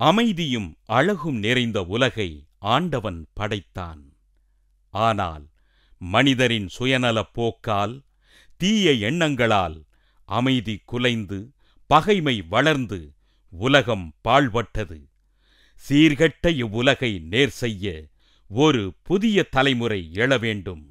அமைதியும் அழகும் நிறைந்த உலகை ஆண்டவன் படைத்தான். ஆனால் மனிதரின் சுயநலப் போக்கால், தீய எண்ணங்களால் அமைதி குலைந்து பகைமை வளர்ந்து உலகம் பாழ்பட்டது. சீர்கெட்ட இவ்வுலகை நேர் செய்ய ஒரு புதிய தலைமுறை எழ வேண்டும்.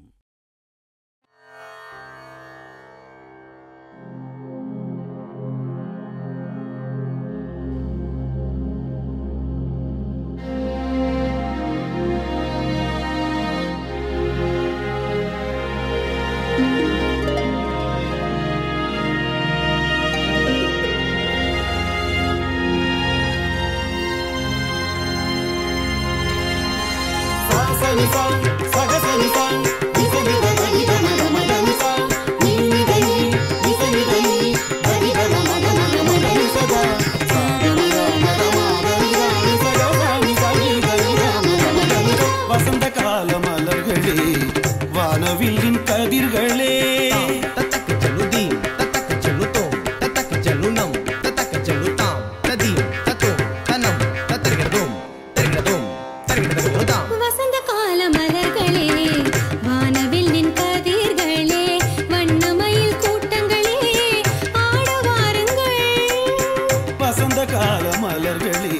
வசந்த கால மலர்களே,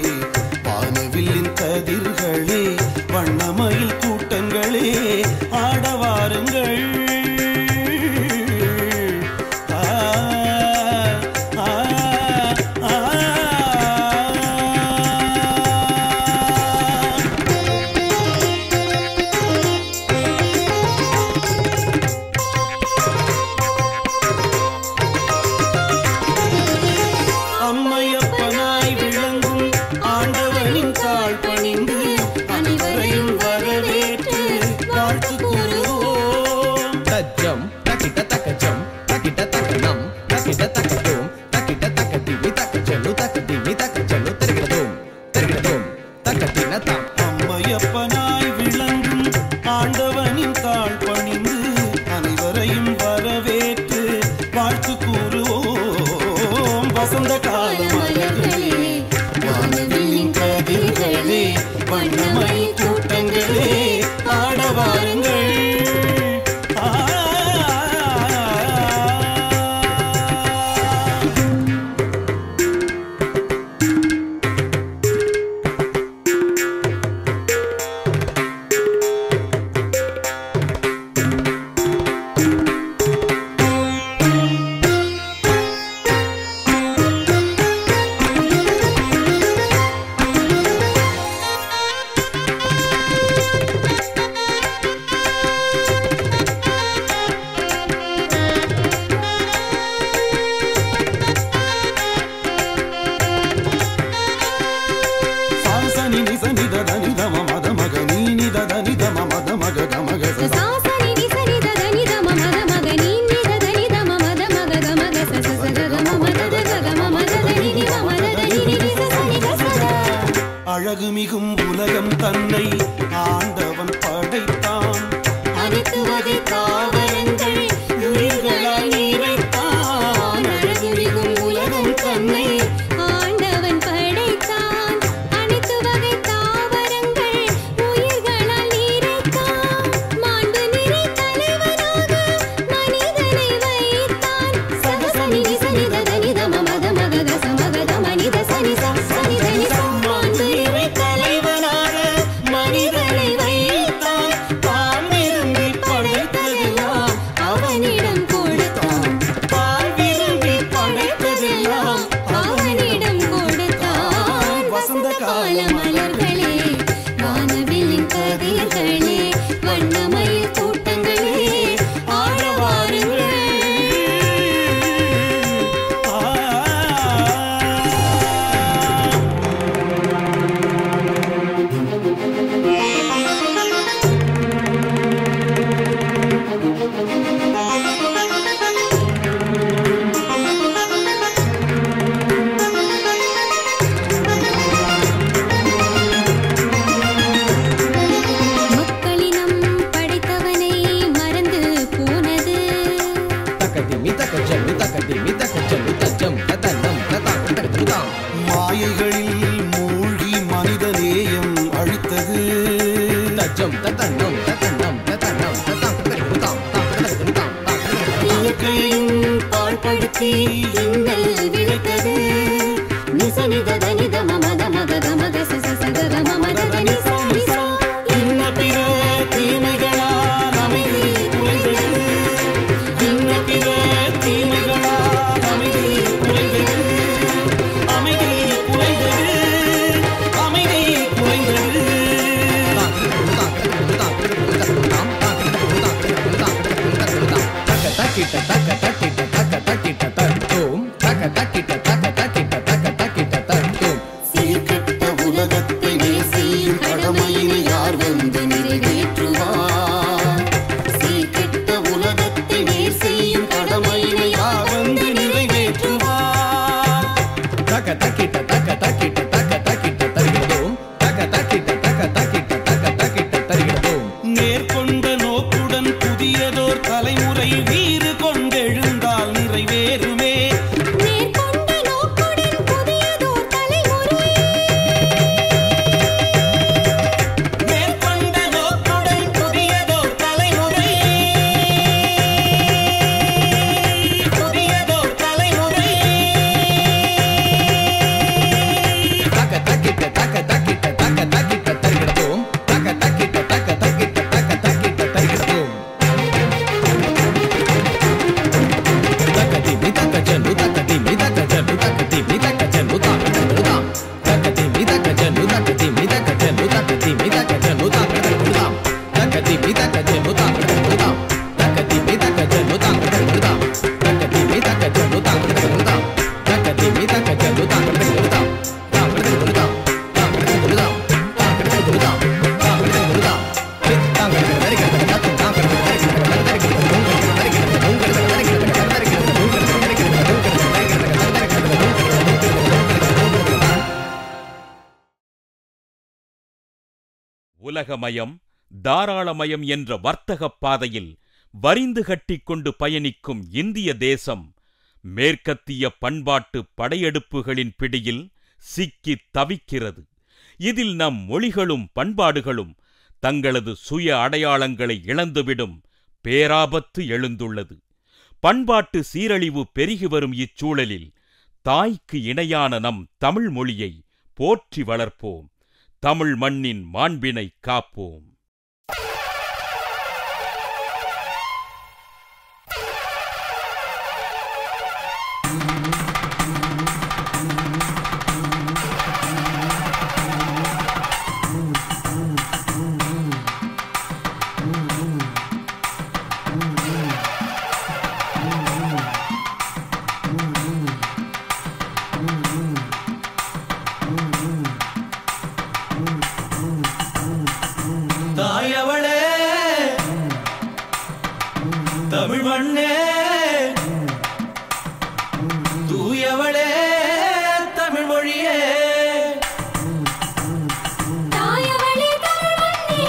வானவில்லின் கதிர்களே, வண்ணமயில் கூட்டங்களே ஆடவாருங்கள். அம்மையப்பனாய் விளங்கும் ஆண்டவனின் தாழ் பணிந்து அனைவரையும் வரவேற்று வாழ்த்து கூறுவோம். தஜம் தக்கிட்ட தக்கஜம் தக்கிட்ட தக்கனம் தக்கிட்ட தக்கதோம் தக்கிட்ட தக்கதிமி தக்கஜலு தக்கதிமி தக்கஜலு தருகிறதோம் தருகிறதோம் தக்கதினதாம். அம்மையப்பனாய் விளங்கும் ஆண்டவனின் தாழ் பணிந்து அனைவரையும் வரவேற்று வாழ்த்து கூறுவோம். வசந்த கால மலர்களே, வானவில்லின் கதிர்களே, வண்ணமயில் கூட்டங்களே ஆடவாருங்கள். அழகுமிகும் உலகம் தன்னை ஆண்டவன் படைத்தான். அனைத்து வகை தாவரங்கள் உயிர்களால் நிறைத்தான். அழகுமிகும் உலகம் தன்னை ஆண்டவன் படைத்தான். அனைத்து வகை தாவரங்கள் உயிர்களால் நிறைத்தான். மாண்பு நிறை தலைவனாக மனிதனை வைத்தான். சகசனி நிசனி ததனி தம மத மகத சமகத மனித சனி சனி தனி மாண்பு நிறை தலைவனாக மனிதனை வைத்தான். தான் விரும்பி படைத்ததெல்லாம் அவனிடம் கொடுத்தான். தான் விரும்பி படைத்ததெல்லாம் அவனிடம் கொடுத்தான். வசந்த கால மலர்களே, வானவில்லின் கதிர்களே, வண்ணமயில் கூட்டங்களே ஆடவாருங்கள். மக்களினம் படைத்தவனை மறந்து போனது. தக்கதிமி தக்கஜலு தக்கதிமி தக்கஜலு தஜம் ததனம் ததாம் தக்கதுதாம். மாயைகளில் மூழ்கி வீசி இன்னல் விளைத்தது. நிசனித தனித மமத மகத மத சச சகத மமத தனி சாரிசா. இன்ன பிற தீமைகளால் அமைதி குலைந்தது. இன்ன பிற தீமைகளால் அமைதி குலைந்தது. அமைதி குலைந்தது. அமைதி குலைந்தது. தக்கிட்ட தக்க தக்கிட்ட தக்க தக்கிட்ட தத்தும் தக்க தக்கிட்ட தக்க தக்கிட்ட தக்க தக்கிட்ட தத்தும். சீர்கெட்ட உலகத்தை நேசியும் கடமையினை யார் வந்து நிறைவேற்றுவார்? சீர்கெட்ட உலகத்தை நேசியும் கடமையினை யார் வந்து நிறைவேற்றுவார்? தக்க தக்கிட்ட தக்க தக்கிட்ட தக்க தக்கிட்ட தருகிறதும் தக்க தக்கிட்ட தக்க தக்கிட்ட தக்க தக்கிட்ட தருகிறதும். நேர்கொண்ட நோக்குடன் புதியதோர் தலைமுறை வீறு கொண்டெழுந்தால் நிறைவேறுமே. நேர்கொண்ட நோக்குடன் புதியதோர் தலைமுறை. நேர்கொண்ட நோக்குடன் புதியதோர் தலைமுறை. புதியதோர் தலைமுறை. தக்க தக்கிட்ட தக்க தக்கிட்ட தக்க தக்கிட்ட தருகிறதும் தக்க தக்கிட்ட தக்க தக்கிட்ட தக்க தக்கிட்ட தருகிறதும். தக்கதி தக்க ஜன்னு தக்கதி தக்க ஜன்னு தக்கதி தக்க ஜன்னு தாக்கடலாம். தக்கதி தக்க ஜன்னு தக்கதி தக்க ஜன்னு தக்கதி தக்க ஜன்னு தாக்கடலாம். தக்கதி தக்க ஜன்னு தாக்கடலாம். தக்கதி தக்க ஜன்னு தாக்கடலாம். தக்கதி தக்க ஜன்னு தாக்கடலாம். தக்கதி தக்க ஜன்னு தாக்கடலாம். உலகமயம் தாராளமயம் என்ற வர்த்தகப் பாதையில் வரிந்து கட்டிக்கொண்டு பயணிக்கும் இந்திய தேசம் மேற்கத்திய பண்பாட்டு படையெடுப்புகளின் பிடியில் சிக்கித் தவிக்கிறது. இதில் நம் மொழிகளும் பண்பாடுகளும் தங்களது சுய அடையாளங்களை இழந்துவிடும் பேராபத்து எழுந்துள்ளது. பண்பாட்டு சீரழிவு பெருகி வரும் இச்சூழலில் தாய்க்கு இணையான நம் தமிழ் மொழியை போற்றி வளர்ப்போம். தமிழ் மண்ணின் மாண்பினை காப்போம். தாயவளே தமிழ் மண்ணே தூயவளே தமிழ் மொழியே. தாயவளே தமிழ் மண்ணே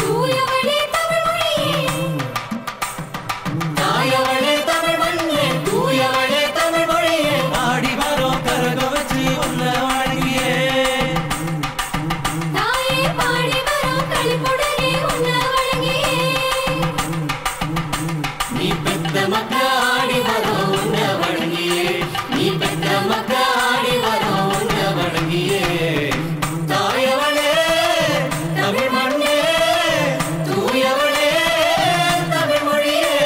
தூயவளே தமிழ் மொழியே. தாயவளே தமிழ் மண்ணே தூயவளே தமிழ் மொழியே. ஆடி வரோம் கரக வச்சு உன்ன வணங்கியே. நீ பெத்த மக்காடி வரோம் உன்ன வணங்கியே. நீ பெத்த மக்காடி வரோம் உன்ன வணங்கியே. தாயவளே தமிழ் மண்ணே தூயவளே தமிழ் மொழியே.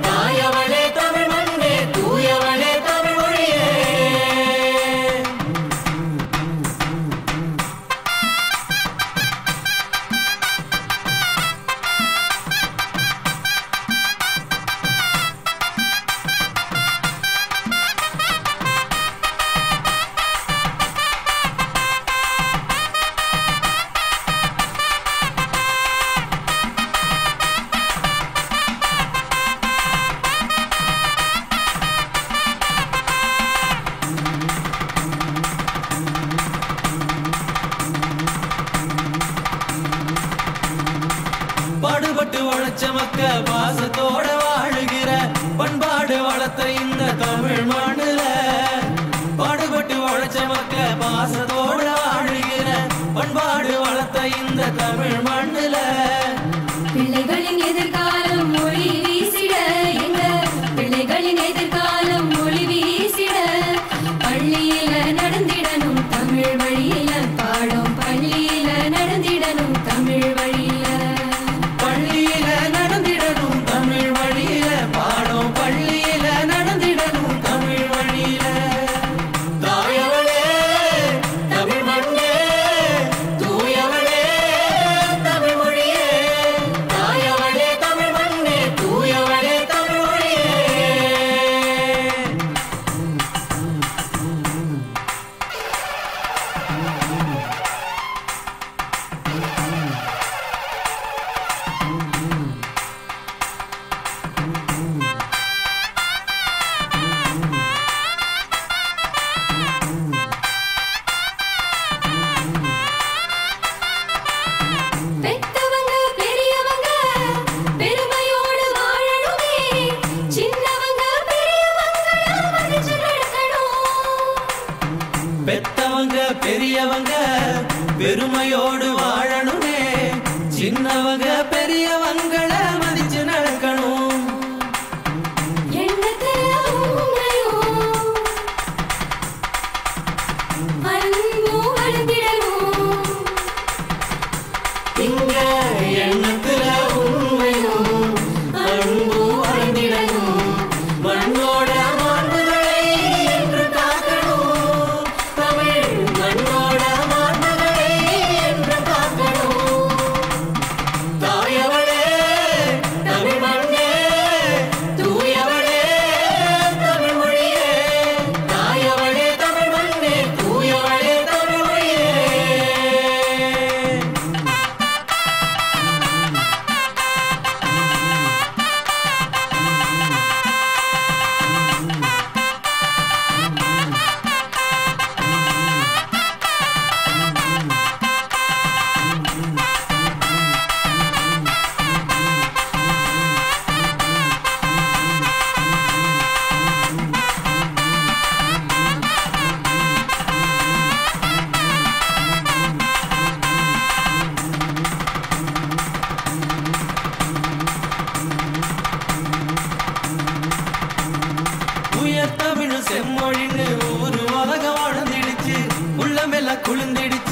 தாயவளே தமிழ் மண்ணே தூயவளே தமிழ் மொழியே. பாடுபட்டு உழைச்ச மக்க பாசத்தோட வாழுகிற பண்பாடு வளர்த்த இந்த தமிழ் மண்ணுல. பாடுபட்டு உழைச்ச மக்க பாசத்தோட வாழுகிற பண்பாடு வளர்த்த இந்த தமிழ் மண்ணுல. பிள்ளைகளின் எதிர்காலம் மொழி வீசிட எங்க பிள்ளைகள்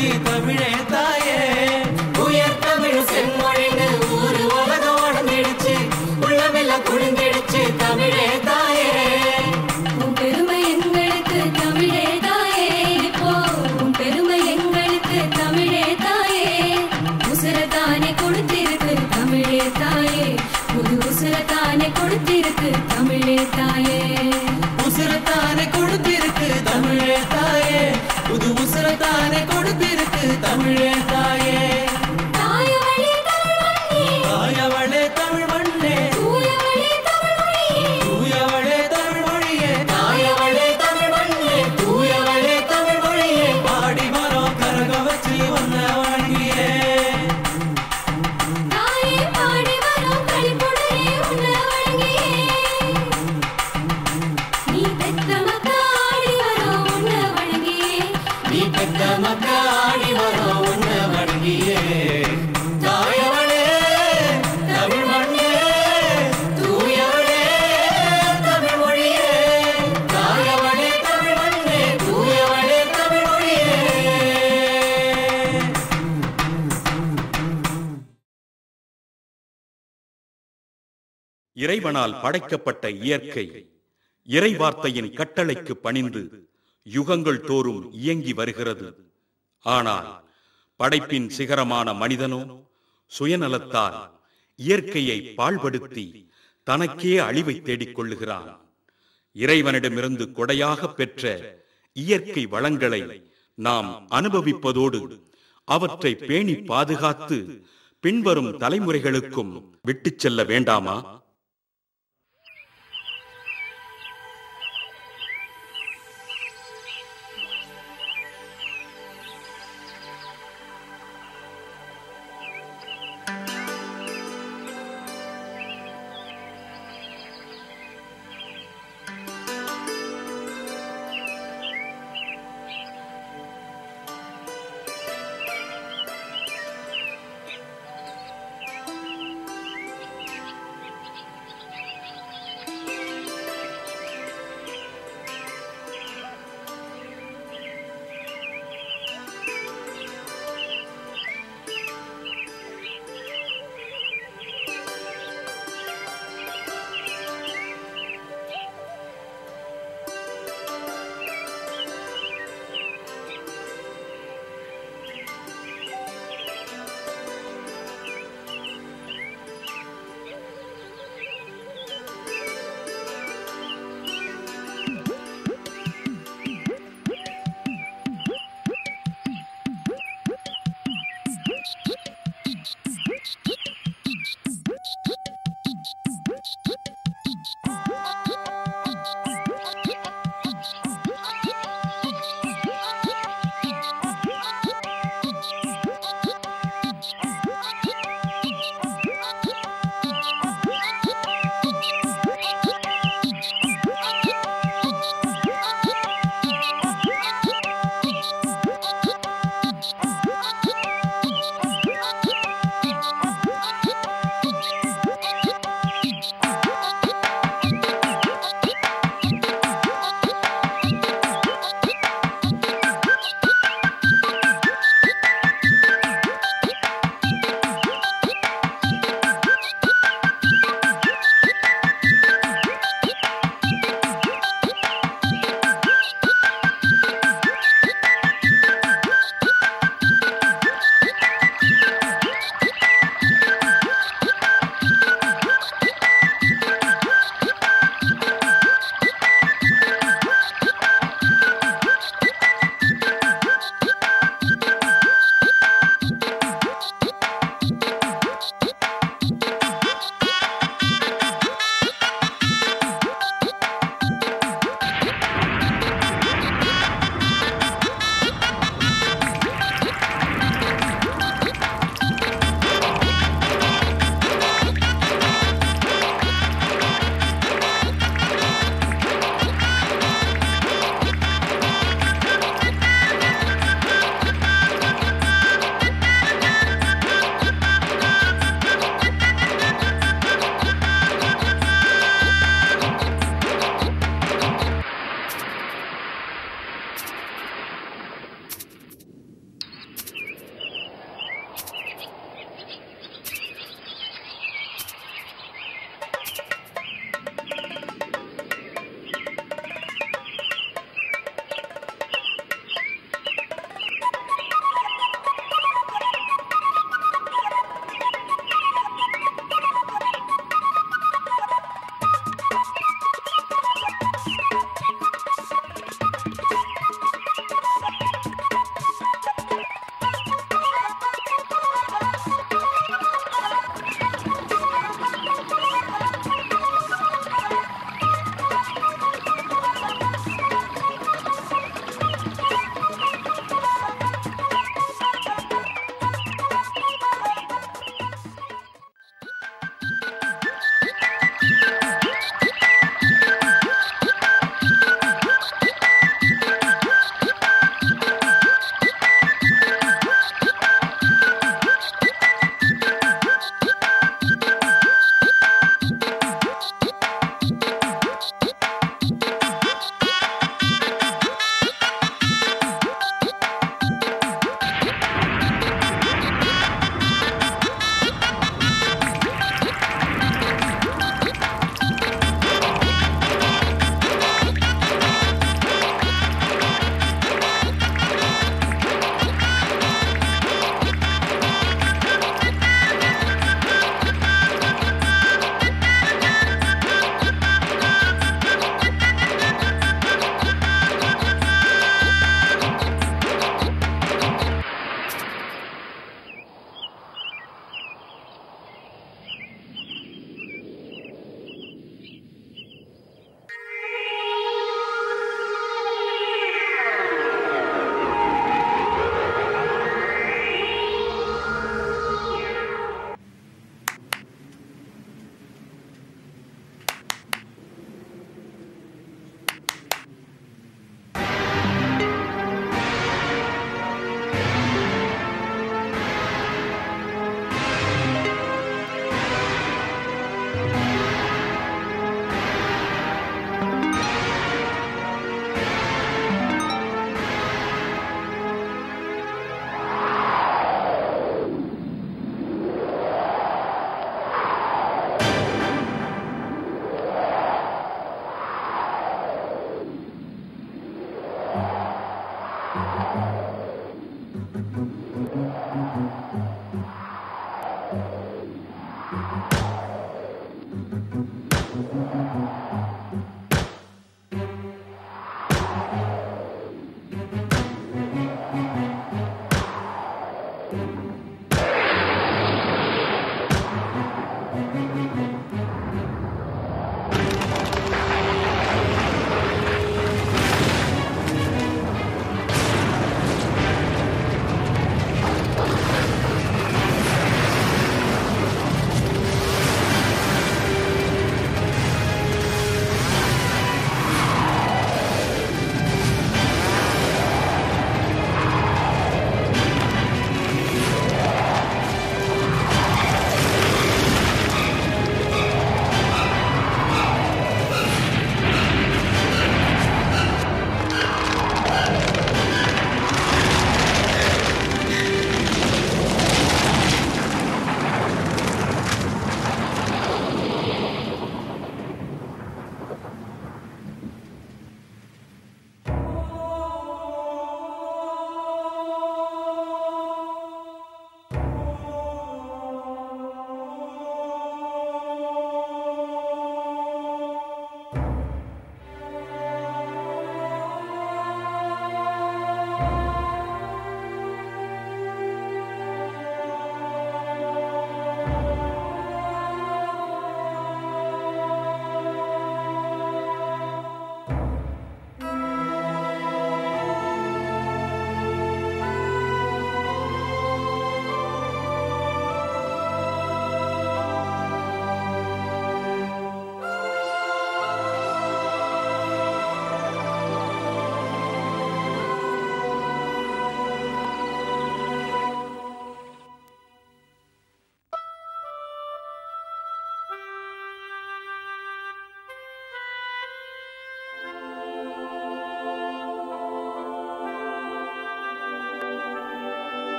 வச்சு தமிழே தாயே உயர் தமிழ் செம்மொழின்னு ஊரு உலகம் உடஞ்சிடுச்சு உள்ளமெல்லாம் குளிர்ந்திடுச்சு தமிழே தாயே உன் பெருமை எங்களுக்கு தமிழே தாயே இப்போ உன் பெருமை எங்களுக்கு தமிழே தாயே உசுரத்தானே கொடுத்திருக்கு தமிழே தாயே புது உசுரத்தானே கொடுத்திருக்கு தமிழே தாயே உசுரத்தானே கொடுத்திருக்கு தமிழே தாயே புது உசுரத்தானே கொடுத்திருக்கு தமிழே தாயே தாயவளே தமிழ் மண்ணே தாயவளே தமிழ் மண்ணே தூயவளே தமிழ் மொழியே தூயவளே தமிழ் மொழியே தாயவளே தமிழ் மண்ணே தூயவளே தமிழ் மொழியே பாடி வரோம் கரகம் வச்சு ஒன்ன வணங்கியே தாயே பாடி வரோம் களிப்புடனே உன்னை வணங்கியே நீ பெத்த மக்காடி வரோம் உன்னை வணங்கியே நீ பெத்த மக்காடி வரோம் ஒன்ன வணங்கியே தாயவளே தமிழ் மண்ணே தூயவளே தமிழ் மொழியே தாயவளே தமிழ் மண்ணே தூயவளே தமிழ் மொழியே இறைவனால் படைக்கப்பட்ட இயற்கை இறை வார்த்தையின் கட்டளைக்கு பணிந்து யுகங்கள் தோறும் இயங்கி வருகிறது. ஆனால் படைப்பின் சிகரமான மனிதனோ சுயநலத்தால் இயற்கையை பாழ்படுத்தி தனக்கே அழிவை தேடிக் கொள்ளுகிறான். இறைவனிடமிருந்து கொடையாக பெற்ற இயற்கை வளங்களை நாம் அனுபவிப்பதோடு அவற்றை பேணி பாதுகாத்து பின்வரும் தலைமுறைகளுக்கும் விட்டுச் செல்ல வேண்டாமா?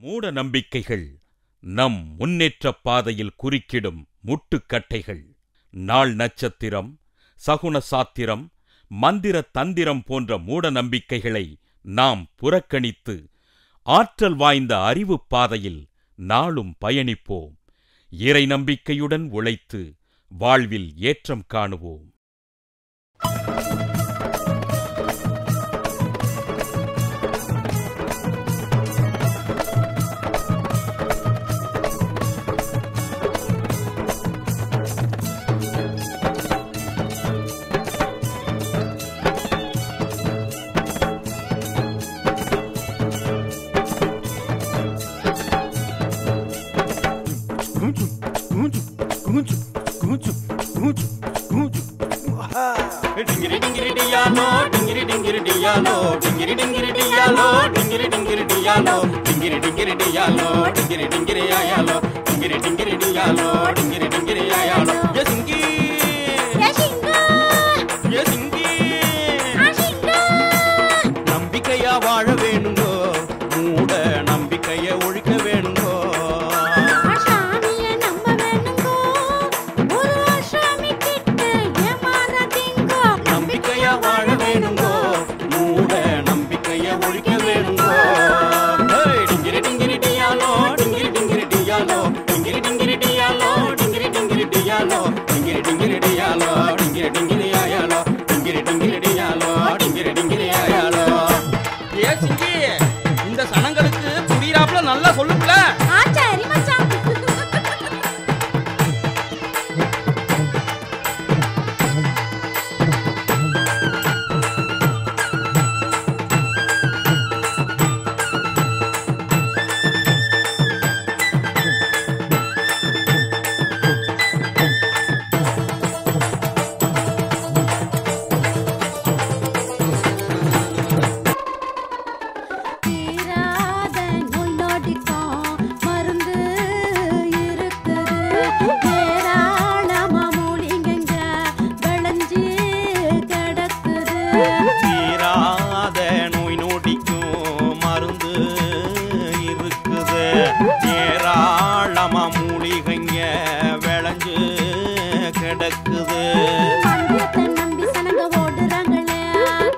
மூட நம்பிக்கைகள் நம் முன்னேற்றப் பாதையில் குறுக்கிடும் முட்டுக்கட்டைகள். நாள் நட்சத்திரம், சகுன சாத்திரம், மந்திர தந்திரம் போன்ற மூட நம்பிக்கைகளை நாம் புறக்கணித்து ஆற்றல் வாய்ந்த அறிவுப் பாதையில் நாளும் பயணிப்போம். இறை நம்பிக்கையுடன் உழைத்து வாழ்வில் ஏற்றம் காணுவோம். Dingiri dingiri diallo, dingiri dingiri diallo, dingiri dingiri diallo, dingiri dingiri diallo, dingiri dingiri diallo, dingiri dingiri ayallo, dingiri dingiri diallo, dingiri dingiri ayallo. Yesingi, Yashinga, yesingi. Ashinga. நம்பிக்கையா வாழ வேணுங்கோ, மூட நம்பிக்கைய ஒழிக்க வேணுங்கோ. ஆசாமிய நம்ப வேணுங்கோ, ஒரு ஆசாமி கிட்ட ஏமாறாதீங்கோ. நம்பிக்கையா வாழ வேணுங்கோ, மூட நம்பிக்கைய ஒழிக்க வேணுங்கோ. டிங்கிரி டிங்கிரி டியாலோ, டிங்கிரி டிங்கிரி டியாலோ, டிங்கிரி டிங்கிரி டியாலோ, டிங்கிரி டிங்கிரி டியாலோ, டிங்கிரி டிங்கிரி டியாலோ, டிங்கிரி டிங்கிரி ஆயாலோ, டிங்கிரி டிங்கிரி டியாலோ, டிங்கிரி டிங்கிரி ஆயாலோ. ஏ சிங்கி, இந்த சனங்களுக்கு புரியாப்ல நல்லா சொல்லுப்ல. சரி மச்சான். தீராத நோய் நொடிக்கும் மருந்து இருக்குது. ஏராளமா மூலிகைங்க விளைஞ்சு கிடக்குது. தீராத நோய் நொடிக்கும் மருந்து இருக்குது. ஏராளமா மூலிகைங்க விளைஞ்சு கிடக்குது. மந்திரத்தை நம்பி சனங்க ஓடுறாங்களே,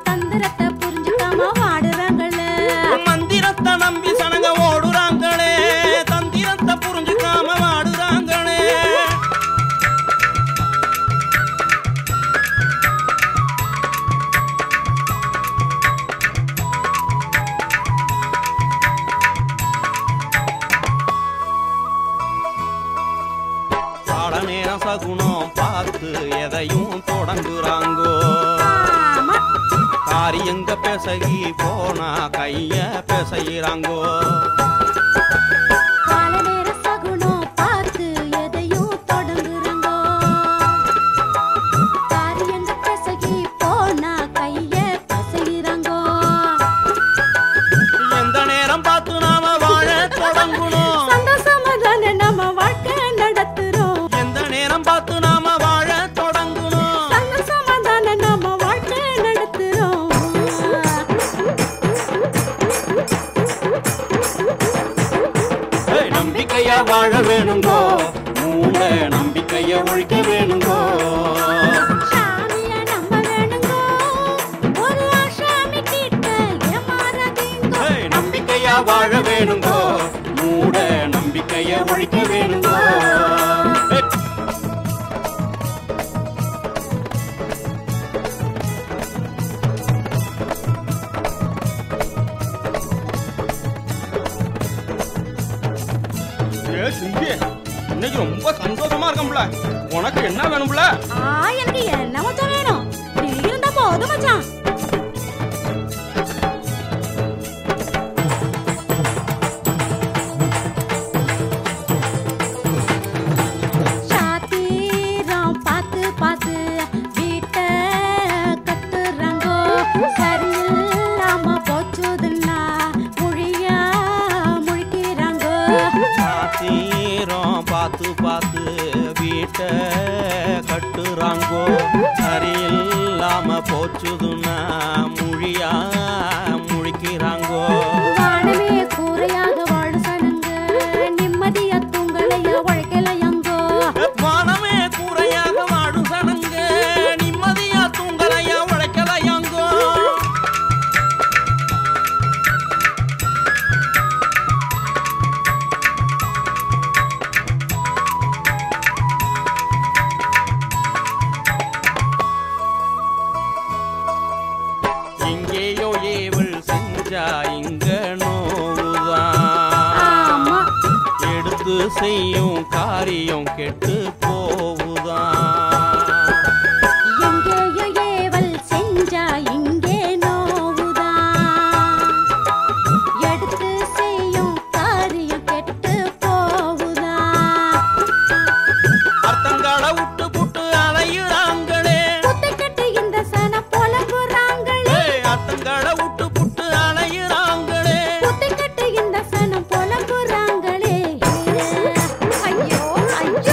தந்திரத்தை புரிஞ்சுக்காம வாடுறாங்களே. மந்திரத்தை நம்பி சனங்க ஓடுறாங்களே, தந்திரத்தை புரிஞ்சுக்காம வாடுறாங்களே. கால நேரம் சகுனம் பார்த்து எதையும் தொடங்குறாங்கோ. ஆமா, காரியங்க பெசகி போனா கைய பெசைறாங்கோ. கால நேர சகுனம் பார்த்து எதையும் தொடங்குறாங்கோ. காரியங்க பெசகி போனா கைய பசைறாங்கோ. எந்த நேரம் பார்த்து நாம வாழ தொடங்கணும். சந்தோஷமா தானே நம்ம வாழ்க்கை நடத்துறோம். எந்த நேரம் பார்த்து நாம வாழ தொடங்கணும். சந்தோஷமா தானே நம்ம வாழ்க்கை நடத்துறோம். நம்பிக்கையா வாழ வேணுங்கோ, மூட நம்பிக்கைய ஒழிக்க வேணுங்கோ. சாமிய நம்ப வேணுங்கோ, ஒரு ஆசாமி கிட்ட ஏமாறாதீங்கோ. நம்பிக்கையா வாழ வேணுங்கோ, மூட நம்பிக்கைய ஒழிக்க வேணுங்கோ. சிங்கி, இன்னைக்கு ரொம்ப சந்தோஷமா இருக்கம்ல. உனக்கு என்ன வேணும்ல? எனக்கு என்ன மச்சான் வேணும்? நீ இருந்தா போதும் மச்சான். சாத்திரம் பார்த்து பார்த்து வீட்டை கட்டுறாங்கோ. சரியில்லாம போச்சுதுன்னா முழியா முழிக்கிறாங்கோ. சாத்திரம் பார்த்து பார்த்து வீட்டை கட்டுறாங்கோ. சரியில்லாம போச்சுதுன்னா முழியா முழிக்கிறாங்கோ. வானமே கூரையாக வாழும் நோவுதான். எடுத்து செய்யும் காரியம் கெட்டு போவுதான். எங்கேயோ ஏவல் செஞ்சா இங்கே நோவுதான். எடுத்து செய்யும் காரியம் கெட்டு போவுதான். அர்த்தங்களை விட்டு புட்டு அலையுறாங்களே. குத்துக்கட்டு இந்த சன புலம்புறாங்களே. அர்த்தங்களை விட்டு புட்டு அலையுறாங்களே. குத்துக்கட்டு இந்த சன புலம்புறாங்களே. ஐயோ ஐயோ.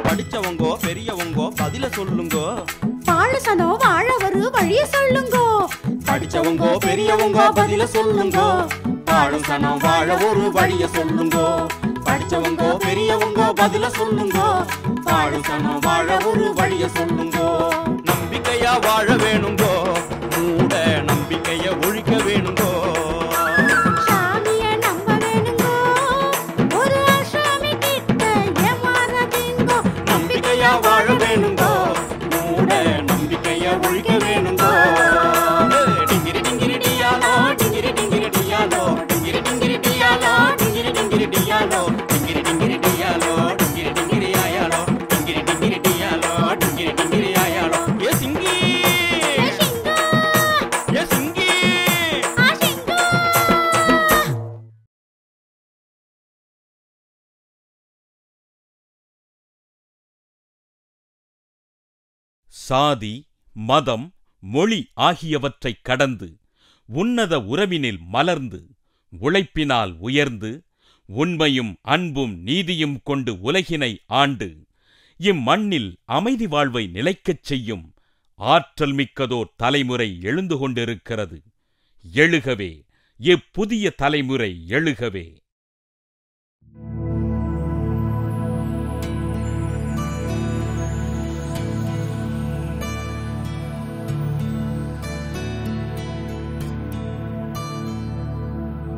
படிச்சவங்கோ பெரியவங்கோ பதில சொல்லுங்கோ. பாழசனோ வாழ ஒரு வழிய சொல்லுங்கோ. படிச்சவங்கோ பெரியவங்கோ பதில சொல்லுங்கோ. வாழும் சனம் வாழ ஒரு வழிய சொல்லுங்கோ. படிச்சவங்கோ பெரியவங்கோ பதில சொல்லுங்கோ. வாழும் சனம் வாழ ஒரு வழிய சொல்லுங்கோ. நம்பிக்கையா வாழ வேணுங்கோ. மூட நம்பிக்கைய ஒழிக்க வேணுங்கோ. சாமிய நம்ப வேணுங்கோ. ஒரு சாமி கிட்ட ஏமாறாதீங்கோ. நம்பிக்கையா வாழ வேணுங்கோ. மூட நம்பிக்கைய ஒழிக்க வேணுங்கோ. டிங்கிரி டிங்கிரி டியாலோ டிங்கிரி டிங்கிரி டியாலோ டிங்கிரி டிங்கிரி டியாலோ டிங்கிரி டிங்கிரி டியாலோ டிங்கிரி டிங்கிரி டியாலோ டிங்கிரி டிங்கிரி ஆயாலோ டிங்கிரி டிங்கிரி டியாலோ டிங்கிரி டிங்கிரி ஆயாலோ. ஏ சிங்கி ஏ சிங்கி. சாதி, மதம், மொழி ஆகியவற்றைக் கடந்து உன்னத உறவினில் மலர்ந்து உழைப்பினால் உயர்ந்து உண்மையும் அன்பும் நீதியும் கொண்டு உலகினை ஆண்டு இம்மண்ணில் அமைதி வாழ்வை நிலைக்கச் செய்யும் ஆற்றல் மிக்கதோர் தலைமுறை எழுந்து கொண்டிருக்கிறது. எழுகவே, இப்புதிய தலைமுறை எழுகவே.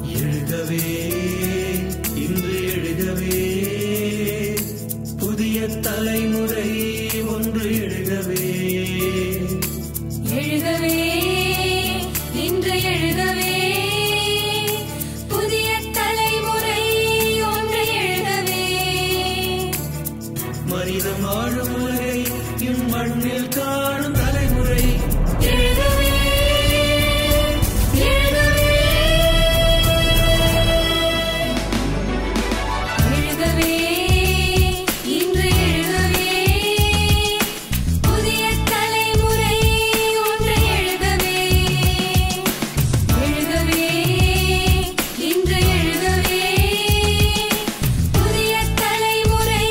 எழுகவே இன்று எழுகவே, புதிய தலைமுறை ஒன்று எழுகவே. எழுகவே இன்று எழுகவே, புதிய தலைமுறை ஒன்று எழுகவே. மனிதன் வாழும் உலகை இம்மண்ணில் காணும் தலைமுறை எழுகவே எழுகவே எழுகவே இன்று எழுகவே, புதிய தலைமுறை ஒன்று எழுகவே. எழுகவே இன்று எழுகவே, புதிய தலைமுறை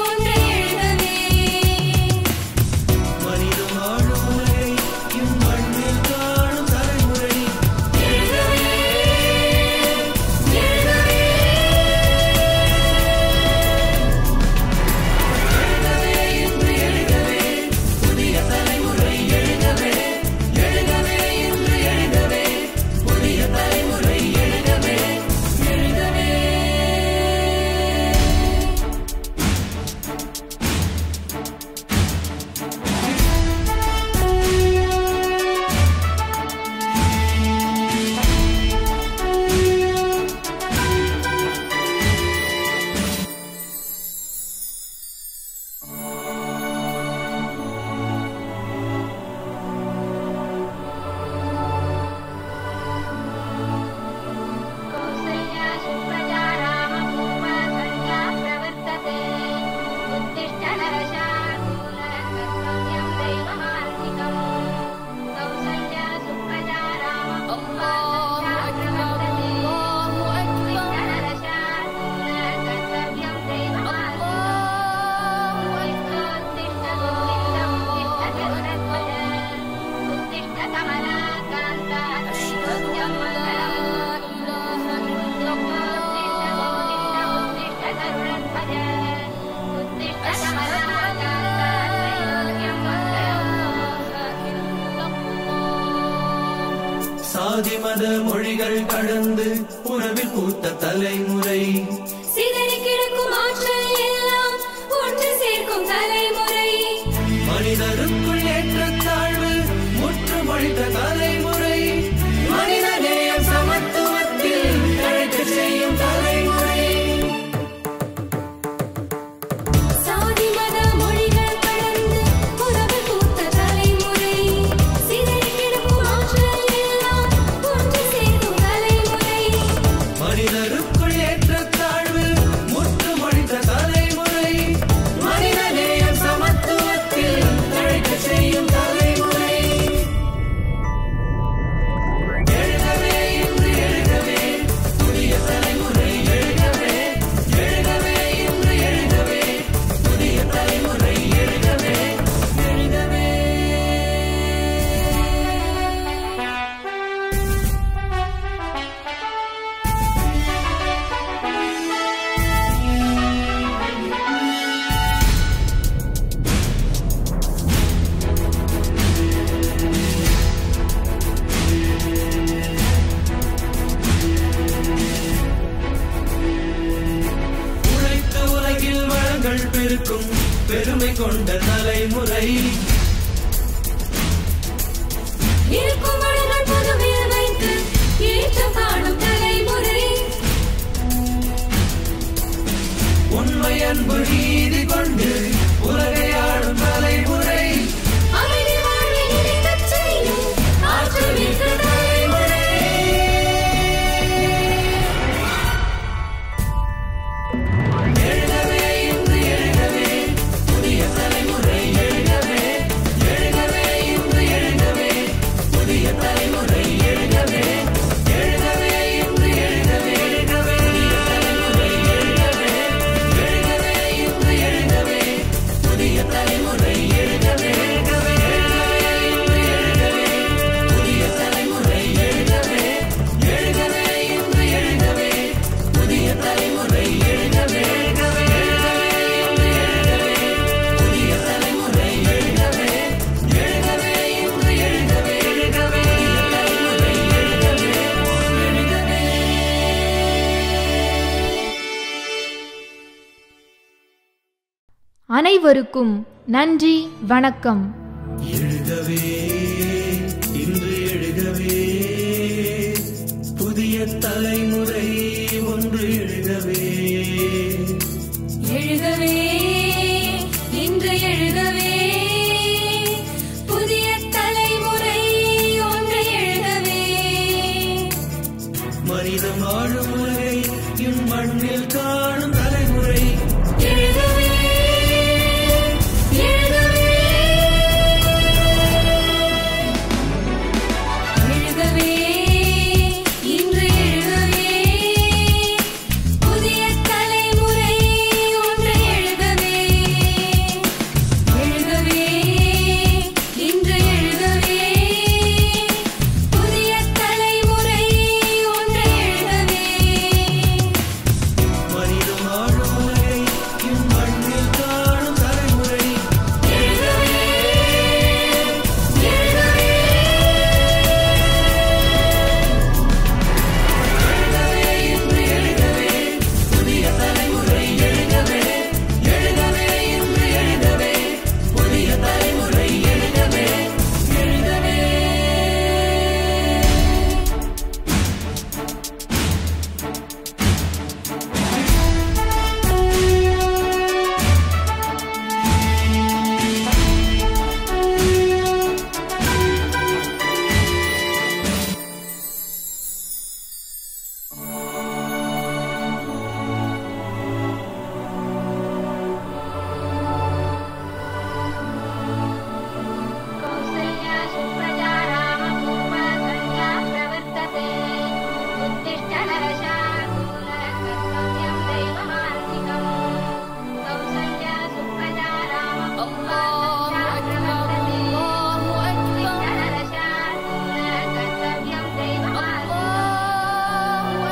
ஒன்று எழுகவே. மனிதன் வாழும் உலகை இம்மண்ணில் காணும் தலைமுறை எழுகவே எழுகவே இன்று எழுகவே, புதிய தலைமுறை எழுகவே. எழுகவே இன்று எழுகவே, புதிய தலைமுறை எழுகவே. எழுகவே कौसल्या सुप्रजा रामपूर्वा संध्या प्रवर्तते। उत्तिष्ठ नरशार्दूल कर्तव्यं दैवमान्विकम्। कौसल्या सुप्रजा रामपूर्वा संध्या प्रवर्तते। उत्तिष्ठ नरशार्दूल कर्तव्यं दैवमान्विकम्। उत्तिष्ठ गोविन्दं उत्तिष्ठ गरुडध्वज। उत्तिष्ठ कमलाकान्ता त्रैलोक्यं मङ्गलम्। சாதி மத மொழிகள் கடந்து உறவில் பூத்த தலைமுறை சிதறி கிடக்கும் ஆற்றல் எல்லாம் ஒன்று சேர்க்கும் தலைமுறை. மனிதருக்குள் ஏற்ற தாழ்வு முற்றுமொழித்த தலைமுறை அனைவருக்கும் நன்றி, வணக்கம். எழுகவே இன்று எழுகவே, புதிய தலைமுறை ஒன்று எழுகவே. எழுகவே இன்று எழுகவே, புதிய தலைமுறை ஒன்று எழுகவே. மனிதம் வாழும் உலகை இம்மண்ணில் காணும் தலைமுறை எழுகவே எழுகவே எழுகவே இன்று எழுகவே, புதிய தலைமுறை ஒன்று எழுகவே. எழுகவே இன்று எழுகவே, புதிய தலைமுறை ஒன்று எழுகவே. மனிதம் வாழும் உலகை இம்மண்ணில் காணும் தலைமுறை எழுகவே இன்று எழுகவே, புதிய தலைமுறை எழுகவே. எழுகவே இன்று எழுகவே, புதிய தலைமுறை எழுகவே. எழுகவே कौसल्या सुप्रजा रामपूर्वा कन्या प्रवर्तते। उत्तिष्ठ नरशार्दूल, कर्तव्यं दैवमान्तिकम्। कौसल्या सुप्रजा रामपूर्वा कन्या प्रवर्तते। उत्तिष्ठ नरशार्दूल, कर्तव्यं दैवमान्तिकम्।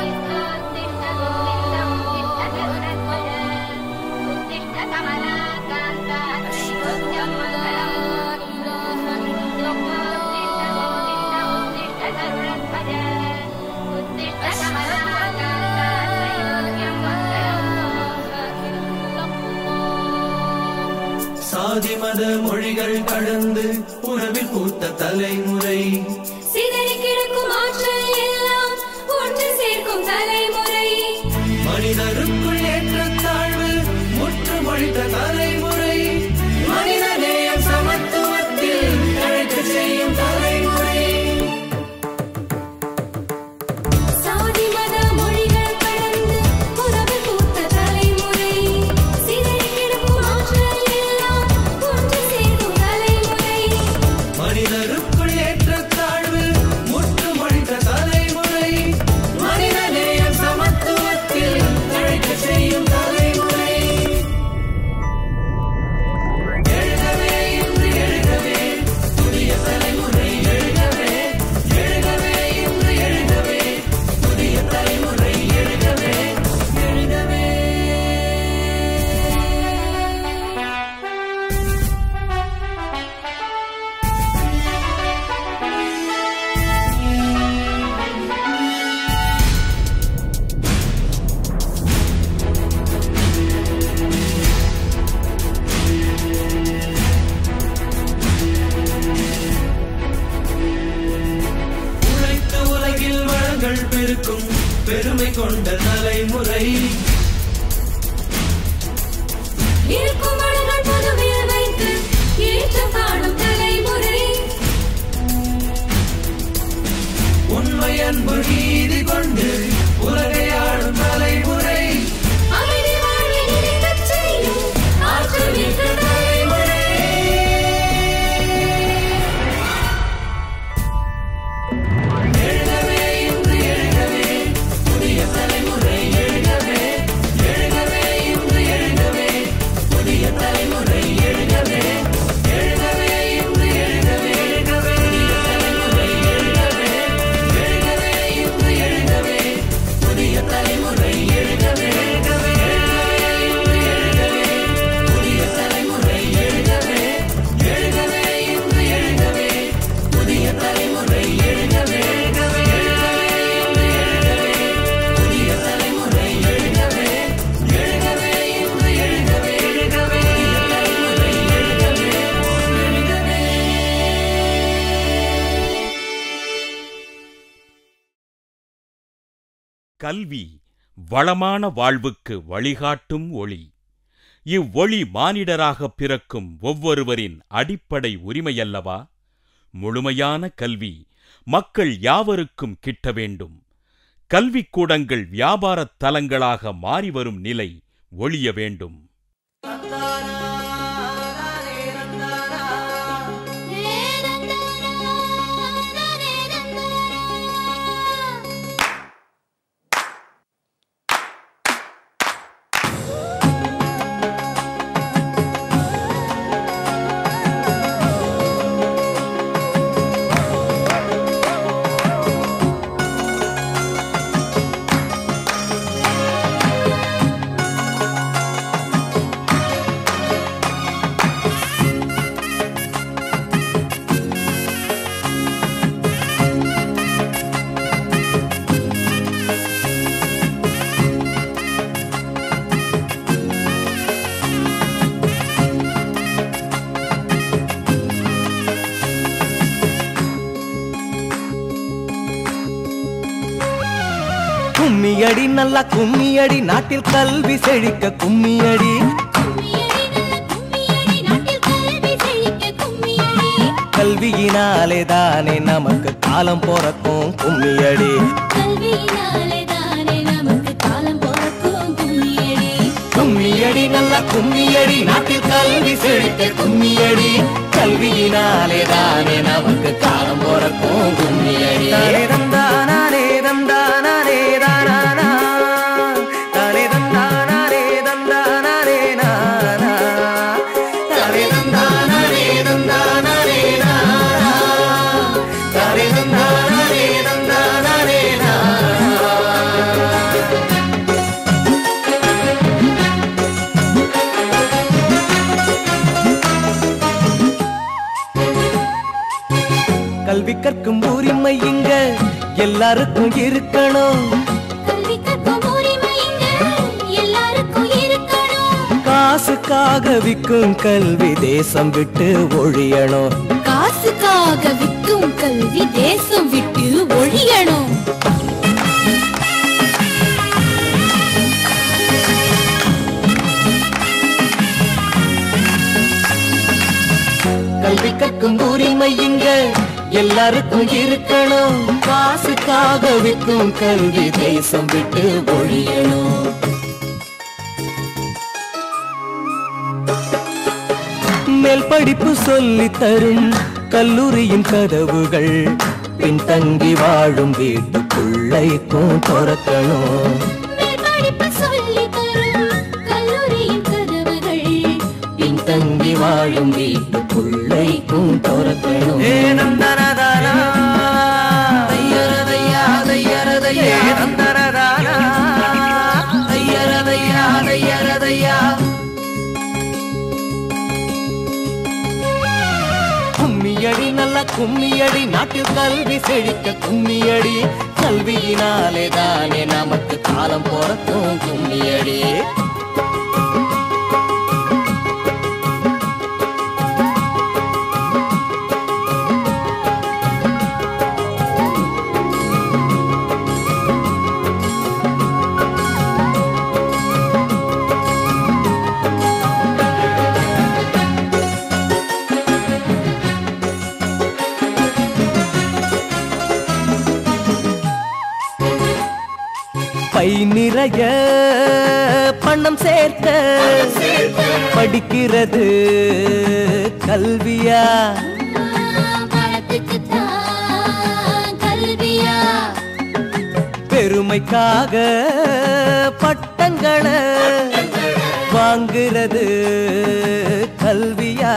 उत्तिष्ठ गोविन्दं उत्तिष्ठ गरुडध्वज, उत्तिष्ठ कमलाकान्ता त्रैलोक्यं मङ्गलम्। சாதி மத மொழிகள் கடந்து உறவில் பூத்த தலைமுறை சிதறி கிடக்கும் ஆற்றல் எல்லாம் ஒன்று சேர்க்கும் தலைமுறை. மனிதருக்குள் ஏற்றத்தாழ்வு முற்று மொழித்த தலைமுறை மனித நேயம் சமத்துவத்தில் அழைக்க செய்யும் தலைமுறை சாதி மத மொழிகள் கடந்து உறவு பூத்த தலைமுறை. சிதறி கிடக்கும் ஆற்றல் எல்லாம் ஒன்று சேர்க்கும் தலைமுறை. மனிதருக்குள் ஏற்றத்தாழ்வு முற்று மொழித்த தலைமுறை மனித நேயம் சமத்துவத்தில் அழைக்க செய்யும் தலைமுறை எழுகவே இன்று எழுகவே, புதிய தலைமுறை எழுகவே. எழுகவே இன்று எழுகவே, புதிய தலைமுறை எழுகவே. எழுகவே உழைத்து உலகில் வளங்கள் பெருக்கும் பெருமை கொண்ட தலைமுறை இருக்கும் வளங்கள் பொதுவில் வைத்து ஏற்றம் காணும் தலைமுறை. உண்மை அன்பு நீதி கொண்டு உலகை ஆளும் தலைமுறை அமைதி வாழ்வை நிலைக்கச் செய்யும் ஆற்றல் மிக்க தலைமுறை. எழுகவே இன்று எழுகவே, புதிய தலைமுறை எழுகவே. எழுகவே இன்று எழுகவே, புதிய தலைமுறை எழுகவே. எழுகவே இன்று எழுகவே, புதிய தலைமுறை எழுகவே. எழுகவே இன்று எழுகவே, கல்வி வளமான வாழ்வுக்கு வழிகாட்டும் ஒளி. இவ்வொளி மானிடராகப் பிறக்கும் ஒவ்வொருவரின் அடிப்படை உரிமையல்லவா? முழுமையான கல்வி மக்கள் யாவருக்கும் கிட்ட வேண்டும். கல்விக்கூடங்கள் வியாபாரத் தலங்களாக மாறிவரும் நிலை ஒழிய வேண்டும். கும்மியடி நல்ல கும்மியடி நாட்டில் கல்வி செழிக்க கும்மியடி கல்வியினாலே தானே நமக்கு காலம் பிறக்கும் கும்மியடி கும்மியடி நல்ல கும்மியடி நாட்டில் கல்வி செழிக்க கும்மியடி கல்வியினாலே தானே நமக்கு காலம் பிறக்கும் கும்மியடி தந்தானே தந்தானே தானா தானே தந்தானே தந்தானே நானா தானே தந்தானே தந்தானே நானா தானே தந்தானே தந்தானே நானா. கல்வி கற்கும் உரிமை இங்க எல்லாருக்கும் இருக்கணும். காசுக்காக விக்கும் கல்வி தேசம் விட்டு ஒழியணும். காசுக்காக விக்கும் கல்வி தேசம் விட்டு ஒழியணும். கல்வி கற்கும் உரிமை இங்க எல்லாருக்கும் இருக்கணும். காசுக்காக விக்கும் கல்வி தேசம் விட்டு ஒழியணும். மேல் படிப்பு சொல்லி தரும் கல்லூரியின் கதவுகள் பின்தங்கி வாழும் வீட்டுக்குள்ளைக்கும் திறக்கணும். பின்தங்கி வாழும் வீட்டுக்குள்ளைக்கும் திறக்கணும். கும்மியடி நல்ல கும்மியடி நாட்டில் கல்வி செழிக்க கும்மியடி கல்வியினாலே தானே நமக்கு காலம் பிறக்கும் கும்மியடி. பை நிறைய பணம் சேர்க்க படிக்கிறது கல்வியா பெருமைக்காக பட்டங்களை வாங்குறது கல்வியா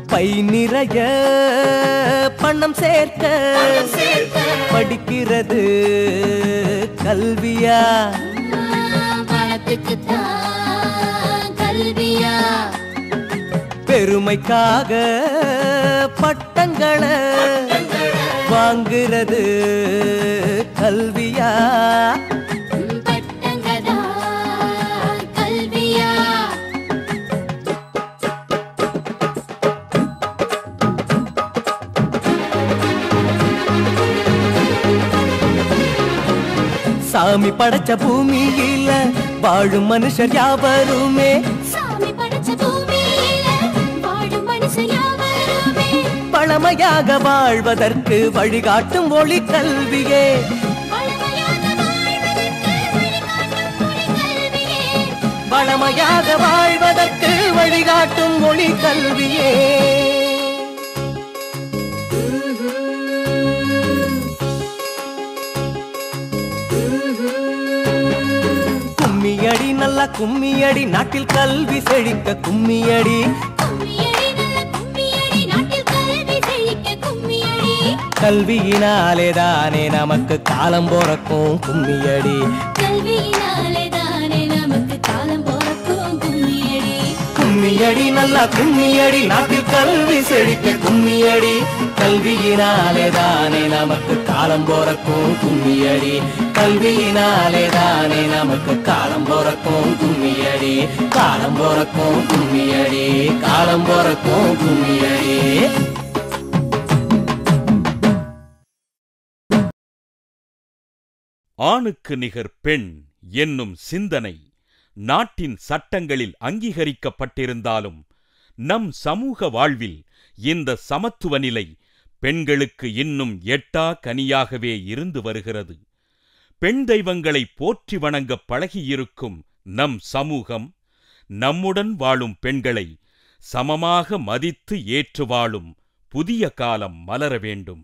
பை நிறைய பணம் சேர்க்க படிக்கிறது கல்வியா பெருமைக்காக பட்டங்களை வாங்குறது கல்வியா சாமி படைச்ச பூமியில வாழும் மனுஷர் யாவருமே சாமி படைச்ச பூமியில வாழும் மனுஷர் யாவருமே பழமையாக வாழ்வதற்கு வழிகாட்டும் ஒளி கல்வியே பழமையாக வாழ்வதற்கு வழிகாட்டும் ஒளி கல்வியே வளமையாக வாழ்வதற்கு வழிகாட்டும் ஒளி கல்வியே கும்மியடி நல்ல கும்மியடி நாட்டில் கல்வி செழிக்க கும்மியடி கல்வியினாலே தானே நமக்கு காலம் பிறக்கும் கும்மியடி கும்மியடி நல்ல கும்மியடி நாட்டில் கல்வி செழிக்க கும்மியடி கல்வியினாலே தானே நமக்கு காலம் பிறக்கும் கும்மியடி கல்வியினாலே தானே நமக்கு காலம் பிறக்கும் கும்மியடி காலம் பிறக்கும் கும்மியடி காலம் பிறக்கும் கும்மியடி ஆணுக்கு நிகர் பெண் என்னும் சிந்தனை நாட்டின் சட்டங்களில் அங்கீகரிக்கப்பட்டிருந்தாலும் நம் சமூக வாழ்வில் இந்த சமத்துவ நிலை பெண்களுக்கு இன்னும் எட்டா கனியாகவே இருந்து வருகிறது. பெண் தெய்வங்களை போற்றி வணங்க பழகியிருக்கும் நம் சமூகம் நம்முடன் வாழும் பெண்களை சமமாக மதித்து ஏற்று வாழும் புதிய காலம் மலர வேண்டும்.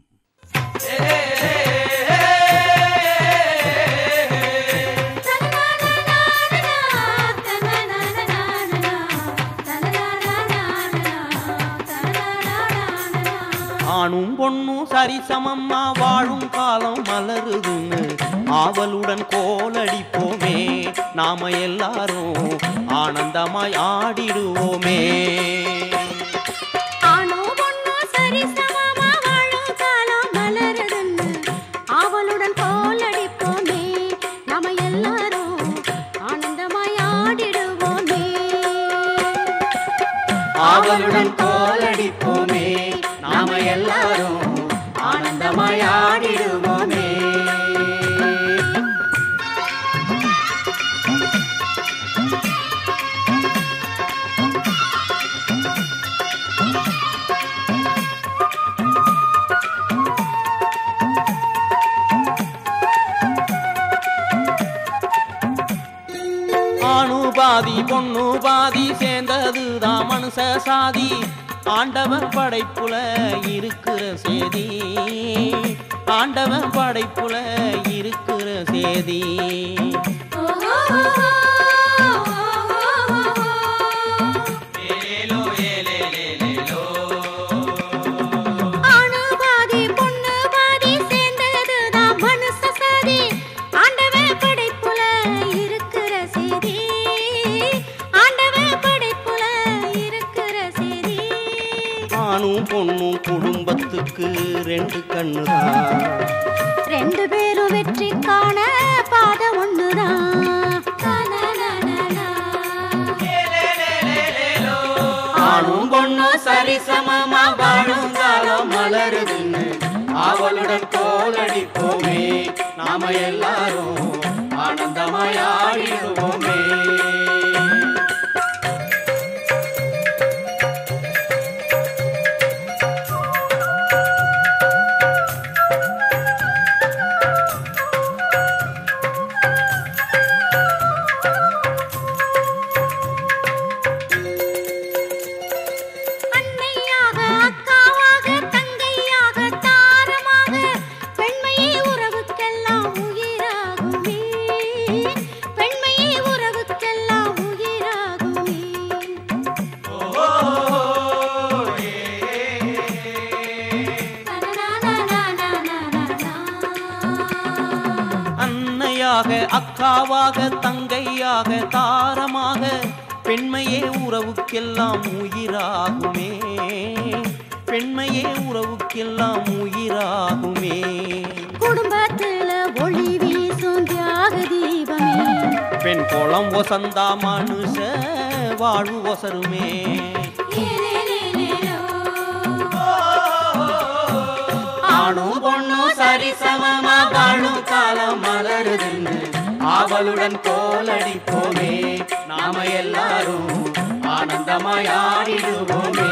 ஆணும் பொண்ணும் சரிசமம்மா வாழும் காலம் மலருதுன்னு ஆவலுடன் கோலடிப்போமே நாம எல்லாரும் ஆனந்தமாய் ஆடிடுவோமே. ஆவலுடன் கோலடிப்போமே நாம எல்லாரும் ஆனந்தமாய் ஆடிடுவோமே. ஆணு பாதி பொண்ணு பாதி சேர்ந்ததுதான் மனுஷ சாதி. ஆண்டவன் படைப்புல இருக்கிற சேதி ஆண்டவன் படைப்புல இருக்கிற சேதி. ஆணும் பொண்ணும் குடும்பத்துக்கு ரெண்டு கண்ணுதான், ரெண்டு பேரும் வெற்றி காண பாத ஒண்ணுதான். ஆணும் பொண்ணும் சரிசமமா வாழும் காலம் மலருதுன்னு ஆவலுடன் கோலடிப்போமே நாம எல்லாரும் ஆனந்தமாய் ஆடிடுவோமே. அக்காவாக தங்கையாக தாரமாக பெண்மையே உறவுக்கெல்லாம் உயிராகுமே, பெண்மையே உறவுக்கெல்லாம் உயிராகுமே. குடும்பத்துல ஒளி வீசும் தியாக தீபமே, பெண் கோலம் வசந்தா மனுஷ வாழ்வு வசருமே. ஆணும் பொண்ணும் சரி சரிசமமா வாழும் காலம் மலருதுன்னு ஆவலுடன் கோலடிப்போமே நாம எல்லாரும் ஆனந்தமாய் ஆடிடுவோமே.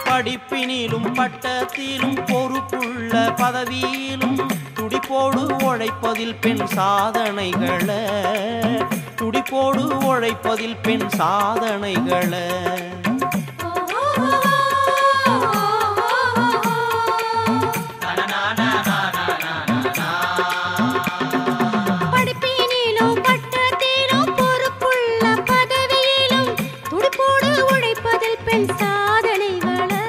படிப்பினிலும் பட்டத்திலும் பொறுப்புள்ள பதவியிலும் துடிப்போடு உழைப்பதில் பெண் சாதனைகளை துடிப்போடு உழைப்பதில் பெண் சாதனைகளை படிப்பினிலும் பட்டத்திலும் பொறுப்புள்ள பதவியிலும் துடிப்போடு உழைப்பதில் பெண் சாதனைகளை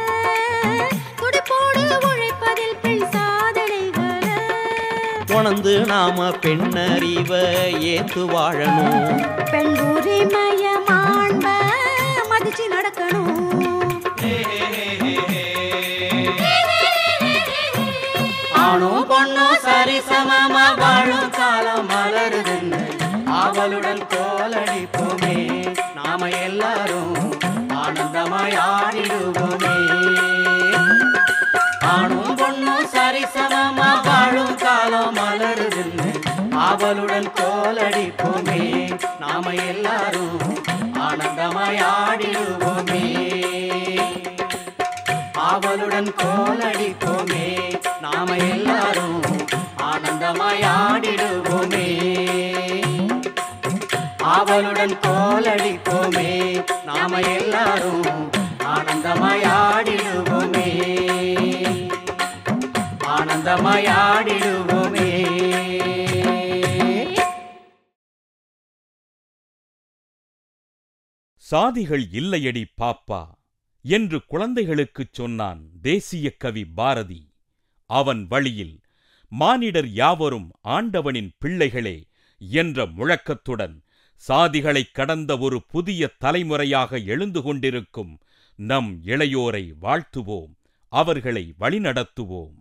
துடிப்போடு உழைப்பதில் பெண் சாதனைகளை உணர்ந்து நாம பெண்ணறிவ ஏத்து வாழணும். பெண் உரிமைய மாண்ப மதிச்சு நடக்கணும். ஆணும் பொண்ணும் சரிசமமா வாழும் காலம் மலருதுன்னு ஆவலுடன் கோலடிப்போமே நாம எல்லாரும் ஆனந்தமாய் ஆடிடுவோமே. ஆணும் பொண்ணும் சரிசமமா வாழும் காலம் மலருதுன்னு ஆவலுடன் கோலடிப்போமே நாம எல்லாரும் ஆனந்தமாய் ஆடிடுவோமே. ஆவலுடன் கோலடிப்போமே நாம எல்லாரும் ஆனந்தமாய் ஆடிடுவோமே. ஆவலுடன் கோலடிப்போமே நாம எல்லாரும் ஆனந்தமாய் ஆடிடுவோமே. ஆனந்தமாய் ஆடிடுவோமே. சாதிகள் இல்லையடி பாப்பா என்று குழந்தைகளுக்குச் சொன்னான் தேசிய கவி பாரதி. அவன் வழியில் மானிடர் யாவரும் ஆண்டவனின் பிள்ளைகளே என்ற முழக்கத்துடன் சாதிகளைக் கடந்த ஒரு புதிய தலைமுறையாக எழுந்து கொண்டிருக்கும் நம் இளையோரை வாழ்த்துவோம், அவர்களை வழிநடத்துவோம்.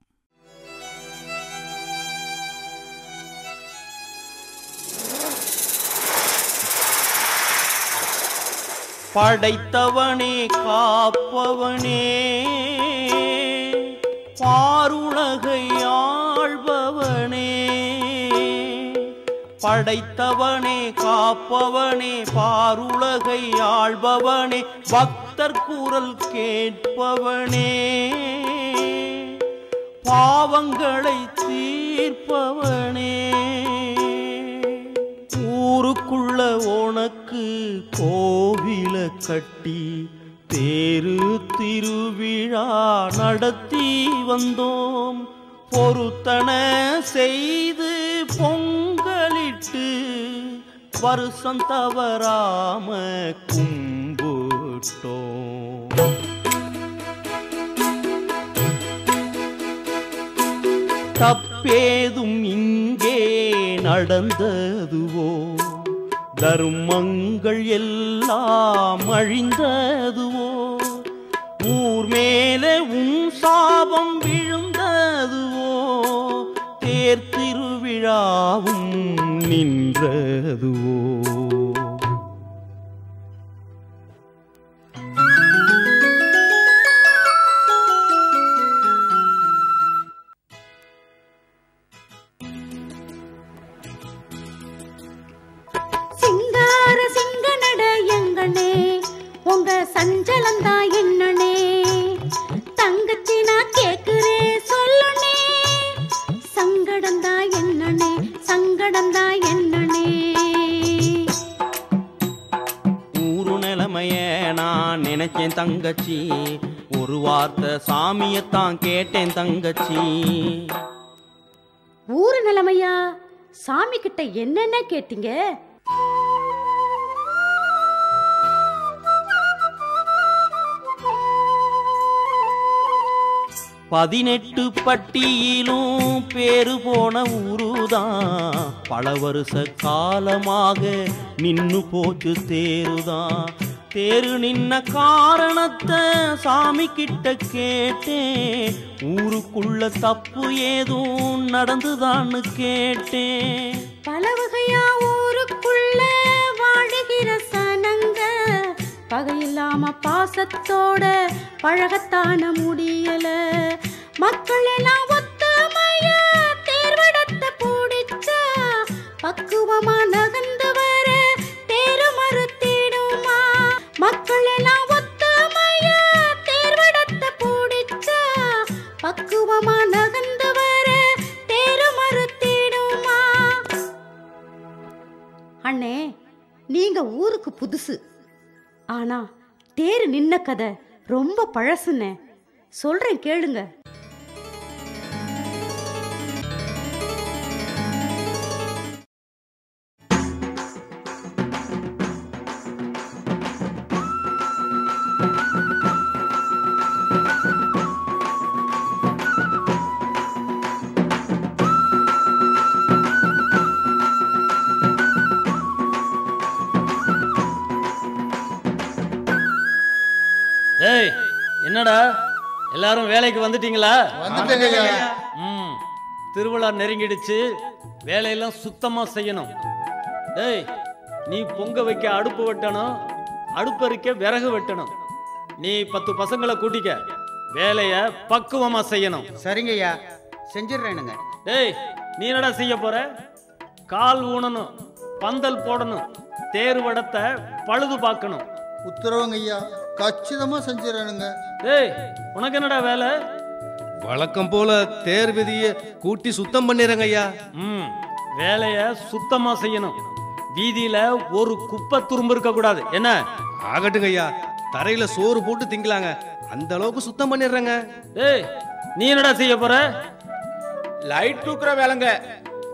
படைத்தவனே காப்பவனே பாருலகை ஆள்பவனே. படைத்தவனே காப்பவனே பாருலகை ஆள்பவனே பக்தர் குரல் கேட்பவனே பாவங்களை தீர்ப்பவனே. ஊருக்குள்ள உனக்கு கோவில கட்டி தேரு திருவிழா நடத்தி வந்தோம். பொருத்தன செய்து பொங்கலிட்டு வருஷம் தவறாம கும்பிட்டோம். தப்பேதும் இங்கே நடந்ததுவோ தர்மங்கள் எல்லாம் அழிந்ததுவோ ஊர் மேலே உன் சாபம் விழுந்ததுவோ தேர் திருவிழாவும் நின்றதுவோ. சிங்கார சிங்க நட எங்கனே உங்க சஞ்சலந்தா என்னனே தங்கச்சி நான் கேக்குறேன் சொல்லுனே சங்கடந்தா என்னனே சங்கடந்தா என்னனே. ஊரு நிலைமைய நான் நினைச்சேன் தங்கச்சி ஒரு வார்த்தை சாமியத்தான் கேட்டேன் தங்கச்சி. ஊரு நிலைமையா சாமி கிட்ட என்னென்ன கேட்டீங்க? 18 பட்டியிலும் பேரு போன ஊருதான் பல வருஷ காலமாக நின்னு போச்சு தேருதான். தேரு நின்ன காரணத்தை சாமி கிட்ட கேட்டேன். ஊருக்குள்ள தப்பு ஏதும் நடந்துதான்னு கேட்டேன். பல வகையா ஊருக்குள்ள வாழுகிற சனங்க பகையில்லாம பாசத்தோட பழகத்தான முடியல. மக்கள் எல்லாம் ஒத்துமையா தேர்வடத்தை பிடிச்சா பக்குவமா நகர்ந்து வர தேரு மறுத்திடுமா. மக்கள் எல்லாம் ஒத்துமையா தேர்வடத்தை பிடிச்சா பக்குவமா நகர்ந்து வர தேரு மறுத்திடுமா. அண்ணே, நீங்க ஊருக்கு புதுசு, ஆனா தேரு நின்ன கதை ரொம்ப பழசுன்னு சொல்றேன், கேளுங்க. ஏய், என்னடா எல்லாரும் வேலைக்கு வந்துட்டீங்களா? திருவிழா நெருங்கிடுச்சு, வேலையெல்லாம் சுத்தமா செய்யணும். ஏய், நீ பொங்க வைக்க அடுப்பு வெட்டணும், அடுப்பறிக்க விறகு வெட்டணும். நீ 10 பசங்களை கூட்டிக்க, வேலைய பக்குவமா செய்யணும். சரிங்க ஐயா, செஞ்சிடறேனுங்க. ஏய், நீ என்னடா செய்ய போற? கால் ஊனணும், பந்தல் போடணும், தேர் வடத்தை பழுது பார்க்கணும். உத்தரவுங்க ஐயா, கச்சிதமா செஞ்சிடறேனுங்க. ஏய், உனக்கு என்னடா வேலை? வழக்கம் போல தேர் விதியை கூட்டி சுத்தம் பண்ணிடுறேங்க ஐயா. வேலைய சுத்தமா செய்யணும். வீதியில ஒரு குப்பை துரும்பு இருக்க கூடாது. என்ன? ஆகட்டுங்க ஐயா, தரையில சோறு போட்டு திங்கலாங்க, அந்த அளவுக்கு சுத்தம் பண்ணிடுறேங்க. ஏய், நீ என்னடா செய்ய போற? லைட் தூக்குற வேலைங்க.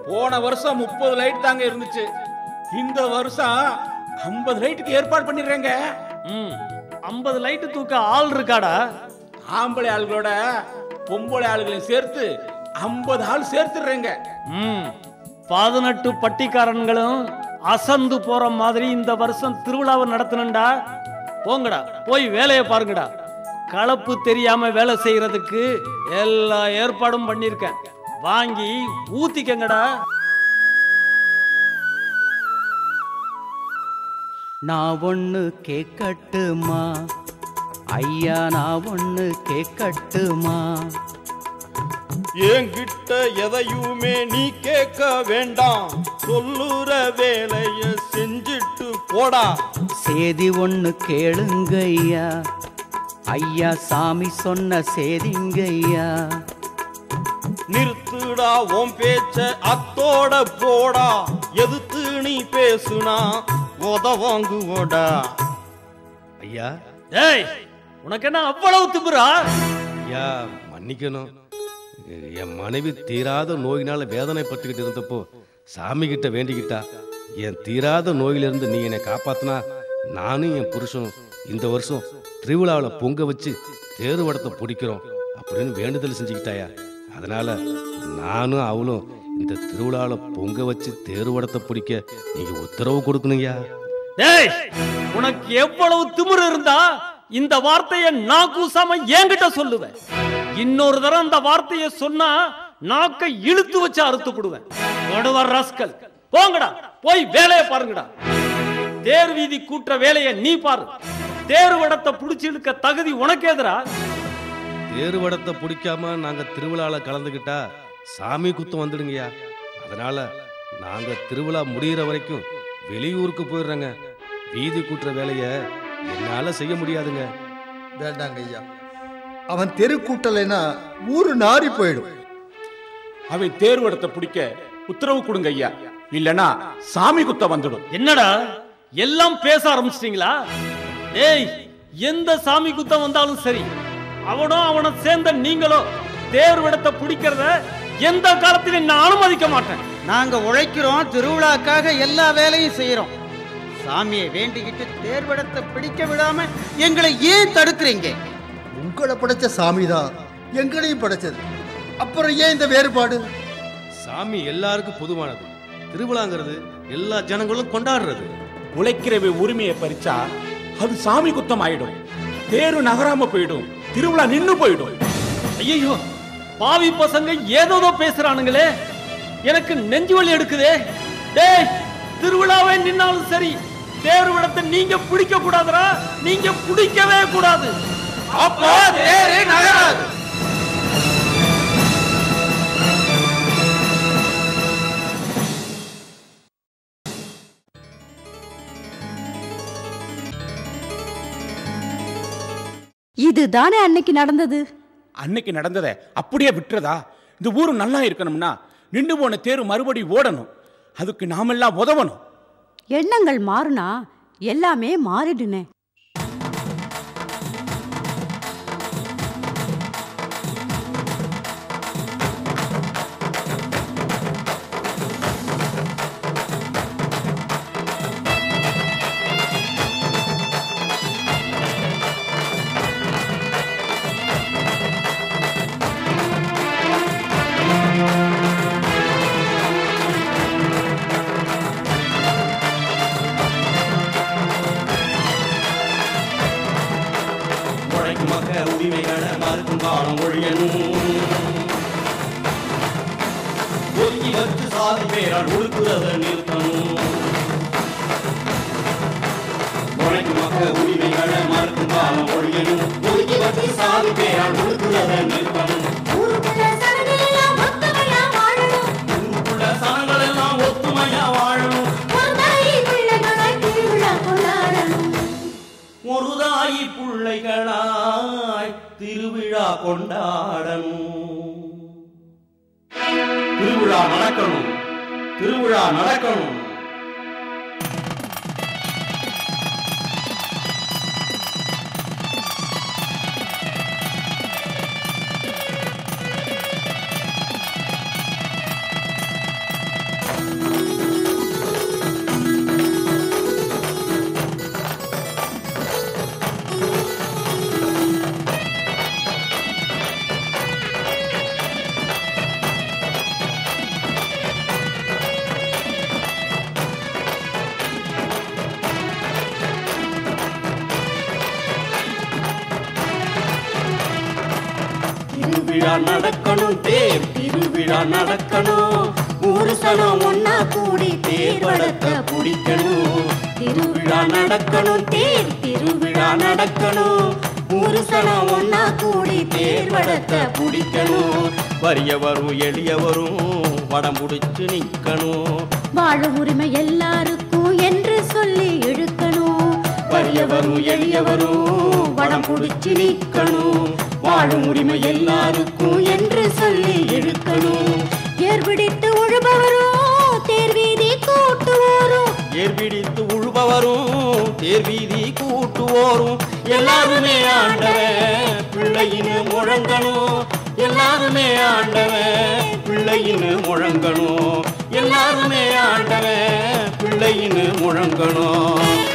போன வருஷம் 30 லைட் தாங்க இருந்துச்சு, இந்த வருஷம் 50 லைட்டுக்கு ஏற்பாடு பண்ணிடுறேங்க. 50 லைட் தூக்க ஆள் இருக்காடா? ஆம்பளை ஆளுகளோட பொம்பளை ஆளுகளையும் சேர்த்து 50 ஆள் சேர்த்துடுறேங்க. 18 பட்டிக்காரன்களும் அசந்து போற மாதிரி இந்த வருஷம் திருவிழாவை நடத்தணும்டா. போங்கடா, போய் வேலையை பாருங்கடா. கலப்பு தெரியாம வேலை செய்யறதுக்கு எல்லா ஏற்பாடும் பண்ணிருக்கேன், வாங்கி ஊத்திக்கங்கடா. நான் ஒண்ணு கேட்கட்டுமா ஐயா, நான் ஒண்ணு கேட்கட்டுமா? என்கிட்ட எதையுமே நீ கேட்க வேண்டாம், சொல்லுற வேலைய செஞ்சிட்டு போடா. சேதி ஒண்ணு கேளுங்க ஐயா, ஐயா சாமி சொன்ன சேதிங்கய்யா. நிறுத்துடா உன் பேச்ச அத்தோட போடா, எதுத்து நீ பேசுனா உதவாங்குவோடா. ஐயா, ஏய், உனக்கு என்ன அவ்வளவு திமிரா? ஐயா மன்னிக்கணும், என் மனைவி தீராத நோயினால வேதனை பட்டுக்கிட்டு இருந்தப்போ சாமி கிட்ட வேண்டிக்கிட்டா, என் தீராத நோயிலிருந்து நீ என்னை காப்பாத்தினா நானும் என் புருஷனும் இந்த வருஷம் திருவிழாவில் பொங்க வச்சு தேர்வடத்தை பிடிக்கிறோம் அப்படின்னு வேண்டுதல் செஞ்சுக்கிட்டாயா. அதனால நானும் அவளும் இந்த திருவிழாவில் பொங்க வச்சு தேர்வடத்தை பிடிக்க நீங்க உத்தரவு கொடுக்கணுங்கய்யா. டேய், உனக்கு எவ்வளவு திமிரு இருந்தா இந்த வார்த்தையை நான் கூசாம என்கிட்ட சொல்லுவேன். இன்னொரு தரம் இந்த வார்த்தையை சொன்னா நாக்கை இழுத்து வச்சு அறுத்து போடுவேன். ராஸ்கல், போங்கடா, போய் வேலையை பாருங்கடா. தேர் வீதி கூட்டுற வேலையை நீ பாரு. தேர்வடத்தை புடிச்சு இழுக்க தகுதி உனக்கு எதிரா? தேர்வடத்தை பிடிக்காம நாங்க திருவிழாவில் கலந்துக்கிட்டா சாமி குத்தம் வந்துடுங்கய்யா. அதனால நாங்க திருவிழா முடிகிற வரைக்கும் வெளியூருக்கு போயிடுறேங்க. வீதி கூட்டுற வேலைய என்னால செய்ய முடியாதுங்க. வேண்டாங்க ஐயா, அவன் தெரு கூட்டலைன்னா ஊரு நாரி போயிடும். அவன் தேர்வடத்தை பிடிக்க உத்தரவு கொடுங்க ஐயா, இல்லனா சாமி குத்த வந்துடும். என்னடா எல்லாம் பேச ஆரம்பிச்சிட்டீங்களா? ஏய், எந்த சாமி குத்தம் வந்தாலும் சரி, அவனோ அவனை சேர்ந்த நீங்களோ தேர்வடத்தை பிடிக்கிறத எந்த காலத்திலும் நான் அனுமதிக்க மாட்டேன். நாங்க உழைக்கிறோம், திருவிழாக்காக எல்லா வேலையும் செய்யறோம். சாமியை வேண்டிக்கிட்டு தேர்வடத்தை பிடிக்க விடாம எங்களை ஏன் தடுக்கிறீங்க? உங்களை படைச்ச சாமி தான் எங்களையும் படைச்சது, அப்புறம் ஏன் இந்த வேறுபாடு? சாமி எல்லாருக்கும் பொதுவானது. திருவிழாங்கிறது எல்லா ஜனங்களும் கொண்டாடுறது. உழைக்கிறவை உரிமையை பறிச்சா அது சாமி குத்தம் ஆயிடும். தேரு நகராம போயிடும், திருவிழா நின்னு போயிடும். ஐயோ, பாவி பசங்க ஏதோ பேசுறானுங்களே, எனக்கு நெஞ்சு வலி எடுக்குதே. டேய், திருவிழாவே நின்னாலும் சரி, தேர் விடத்தை நீங்க பிடிக்க கூடாதுடா, நீங்க பிடிக்கவே கூடாது. அப்போ தேரே நகராது. இதுதானே அன்னைக்கு நடந்தது. அன்னைக்கு நடந்ததை அப்படியே விட்டுறதா? இந்த ஊரு நல்லா இருக்கணும்னா நின்று போன தேரு மறுபடி ஓடணும். அதுக்கு நாமெல்லாம் உதவணும். எண்ணங்கள் மாறுனா எல்லாமே மாறிடுனே. உரிமைகளை மறுக்கும் காலம் ஒழியணும். ஒதுக்கி வச்சு சாதி பேரால் ஒழுக்குறத நிறுத்தணும். உழைக்கும் மக்கள் உரிமைகளை மறுக்கும் காலம் ஒழியணும். ஒதுக்கி வச்சு சாதி பேரால் ஒழுக்குறத நிறுத்தணும். ஊருக்குள்ள சனங்கள் எல்லாம் ஒத்துமையா வாழணும். ஒரு தாயி பிள்ளைகளாய் திருவிழா கொண்டாடணும். திருவிழா நடக்கணும், திருவிழா நடக்கணும். திருவிழா நடக்கணும், தேர் திருவிழா நடக்கணும். ஊரு சனம் ஒன்னா கூடி தேர் வடத்தை பிடிக்கணும். திருவிழா நடக்கணும், தேர் திருவிழா நடக்கணும். ஊரு சனம் ஒன்னா கூடி தேர் வடத்தை பிடிக்கணும். வறியவரும் எளியவரும் வடம் பிடிச்சு நிக்கணும். வாழும் உரிமை எல்லாருக்கும் என்று சொல்லி இழுக்கணும். வறியவரும் எளியவரும் வடம் பிடிச்சு நிக்கணும். வாழும் உரிமை எல்லாருக்கும் என்று சொல்லி இழுக்கணும். ஏர்பிடித்து உழுபவரும் தேர் வீதி கூட்டுவோரும். ஏர்பிடித்து உழுபவரும் தேர் வீதி கூட்டுவோரும். எல்லாருமே ஆண்டவன் பிள்ளையின்னு முழங்கணும். எல்லாருமே ஆண்டவன் பிள்ளையின்னு முழங்கணும். எல்லாருமே ஆண்டவன் பிள்ளையின்னு முழங்கணும்.